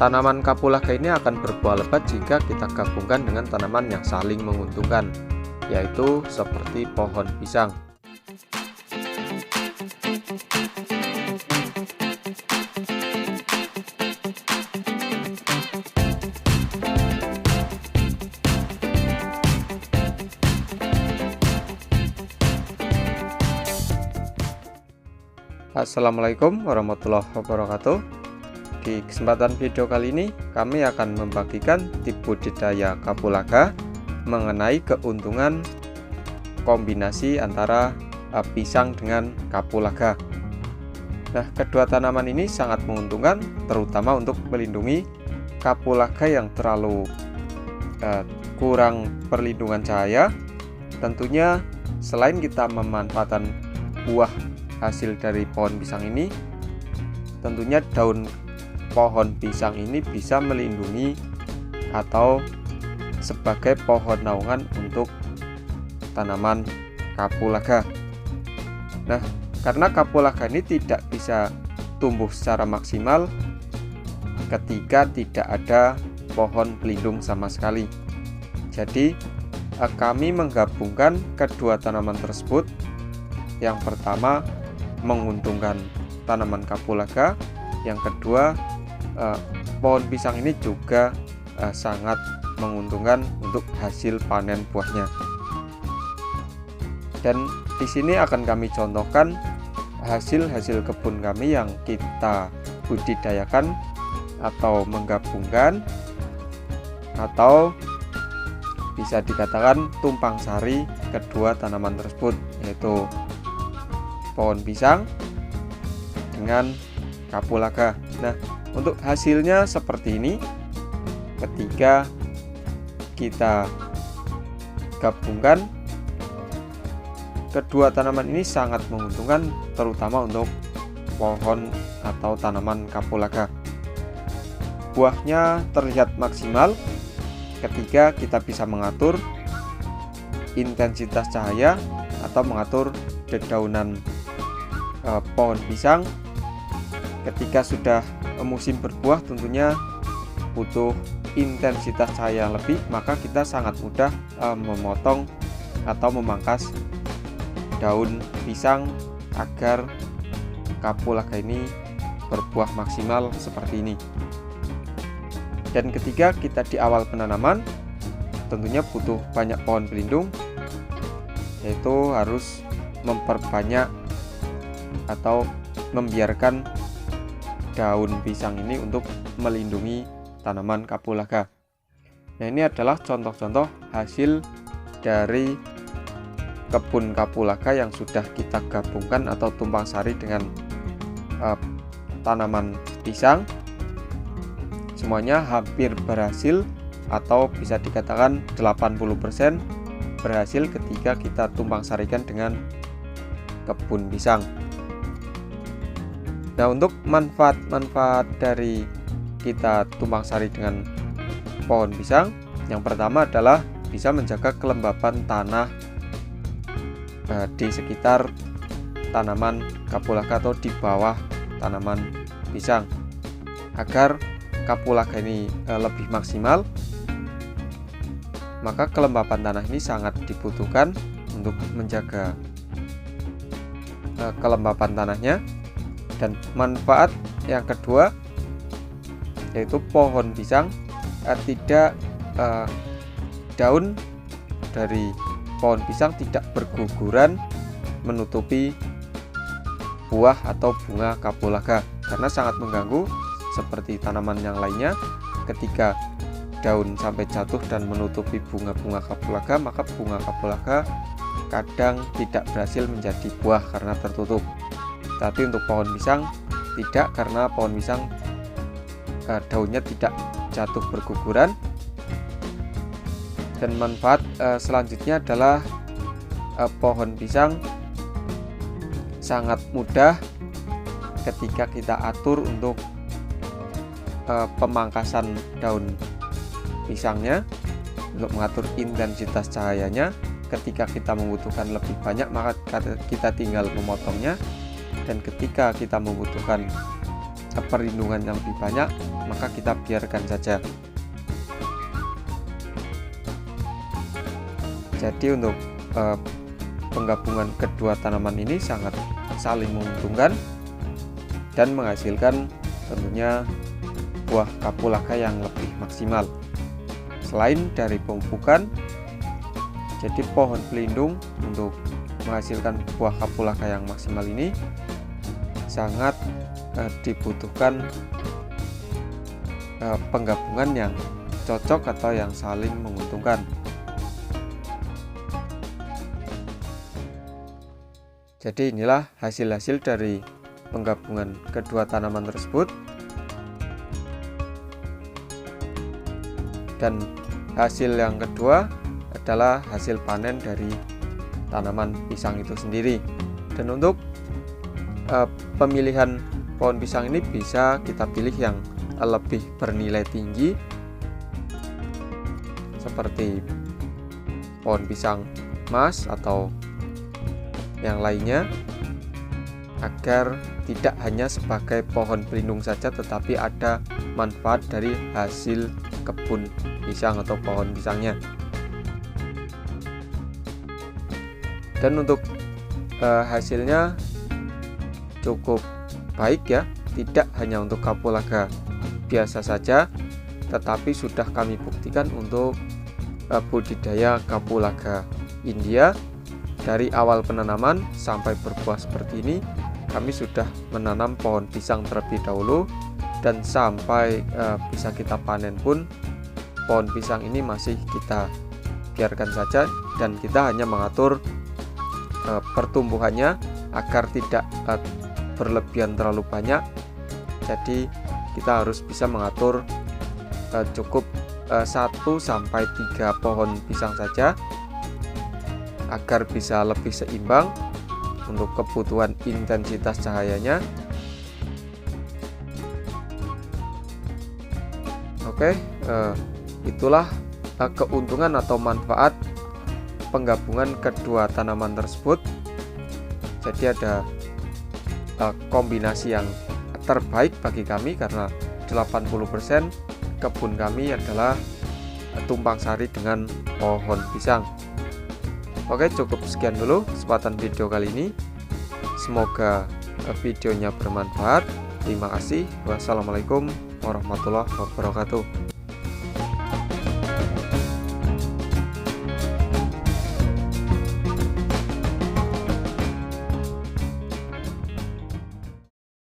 Tanaman kapulaga ini akan berbuah lebat jika kita gabungkan dengan tanaman yang saling menguntungkan, yaitu seperti pohon pisang. Assalamualaikum warahmatullahi wabarakatuh. Di kesempatan video kali ini kami akan membagikan tips budidaya kapulaga mengenai keuntungan kombinasi antara pisang dengan kapulaga. Nah, kedua tanaman ini sangat menguntungkan, terutama untuk melindungi kapulaga yang terlalu kurang perlindungan cahaya. Tentunya selain kita memanfaatkan buah hasil dari pohon pisang ini, tentunya daun pohon pisang ini bisa melindungi atau sebagai pohon naungan untuk tanaman kapulaga. Nah, karena kapulaga ini tidak bisa tumbuh secara maksimal ketika tidak ada pohon pelindung sama sekali. Jadi kami menggabungkan kedua tanaman tersebut. Yang pertama menguntungkan tanaman kapulaga, yang kedua pohon pisang ini juga sangat menguntungkan untuk hasil panen buahnya. Dan di sini akan kami contohkan hasil-hasil kebun kami yang kita budidayakan atau menggabungkan, atau bisa dikatakan tumpang sari kedua tanaman tersebut, yaitu pohon pisang dengan kapulaga. Nah, untuk hasilnya seperti ini. Ketika kita gabungkan, kedua tanaman ini sangat menguntungkan, terutama untuk pohon atau tanaman kapulaga. Buahnya terlihat maksimal ketika kita bisa mengatur intensitas cahaya atau mengatur dedaunan pohon pisang. Ketika sudah musim berbuah, tentunya butuh intensitas cahaya yang lebih, maka kita sangat mudah memotong atau memangkas daun pisang agar kapulaga ini berbuah maksimal seperti ini. Dan ketika kita di awal penanaman, tentunya butuh banyak pohon pelindung, yaitu harus memperbanyak atau membiarkan daun pisang ini untuk melindungi tanaman kapulaga. Nah, ini adalah contoh-contoh hasil dari kebun kapulaga yang sudah kita gabungkan atau tumpang sari dengan tanaman pisang. Semuanya hampir berhasil, atau bisa dikatakan 80% berhasil ketika kita tumpang sarikan dengan kebun pisang. Nah, untuk manfaat-manfaat dari kita tumpang sari dengan pohon pisang, yang pertama adalah bisa menjaga kelembapan tanah di sekitar tanaman kapulaga atau di bawah tanaman pisang, agar kapulaga ini lebih maksimal. Maka kelembapan tanah ini sangat dibutuhkan untuk menjaga kelembapan tanahnya. Dan manfaat yang kedua, yaitu pohon pisang daun dari pohon pisang tidak berguguran menutupi buah atau bunga kapulaga, karena sangat mengganggu seperti tanaman yang lainnya. Ketika daun sampai jatuh dan menutupi bunga-bunga kapulaga, maka bunga kapulaga kadang tidak berhasil menjadi buah karena tertutup. Tapi untuk pohon pisang tidak, karena pohon pisang daunnya tidak jatuh berguguran. Dan manfaat selanjutnya adalah pohon pisang sangat mudah ketika kita atur untuk pemangkasan daun pisangnya, untuk mengatur intensitas cahayanya. Ketika kita membutuhkan lebih banyak, maka kita tinggal memotongnya. Dan ketika kita membutuhkan perlindungan yang lebih banyak, maka kita biarkan saja. Jadi untuk penggabungan kedua tanaman ini sangat saling menguntungkan dan menghasilkan tentunya buah kapulaga yang lebih maksimal. Selain dari pemupukan, jadi pohon pelindung untuk menghasilkan buah kapulaga yang maksimal ini sangat dibutuhkan penggabungan yang cocok atau yang saling menguntungkan. Jadi inilah hasil-hasil dari penggabungan kedua tanaman tersebut. Dan hasil yang kedua adalah hasil panen dari tanaman pisang itu sendiri. Dan untuk pemilihan pohon pisang ini bisa kita pilih yang lebih bernilai tinggi, seperti pohon pisang emas atau yang lainnya, agar tidak hanya sebagai pohon pelindung saja tetapi ada manfaat dari hasil kebun pisang atau pohon pisangnya. Dan untuk hasilnya cukup baik ya, tidak hanya untuk kapulaga biasa saja tetapi sudah kami buktikan untuk budidaya kapulaga India. Dari awal penanaman sampai berbuah seperti ini, kami sudah menanam pohon pisang terlebih dahulu, dan sampai bisa kita panen pun pohon pisang ini masih kita biarkan saja, dan kita hanya mengatur pertumbuhannya agar tidak berlebihan terlalu banyak. Jadi kita harus bisa mengatur cukup 1-3 pohon pisang saja agar bisa lebih seimbang untuk kebutuhan intensitas cahayanya. Oke, itulah keuntungan atau manfaat penggabungan kedua tanaman tersebut. Jadi ada kombinasi yang terbaik bagi kami karena 80% kebun kami adalah tumpang sari dengan pohon pisang. Oke, cukup sekian dulu kesempatan video kali ini. Semoga videonya bermanfaat. Terima kasih. Wassalamualaikum warahmatullahi wabarakatuh.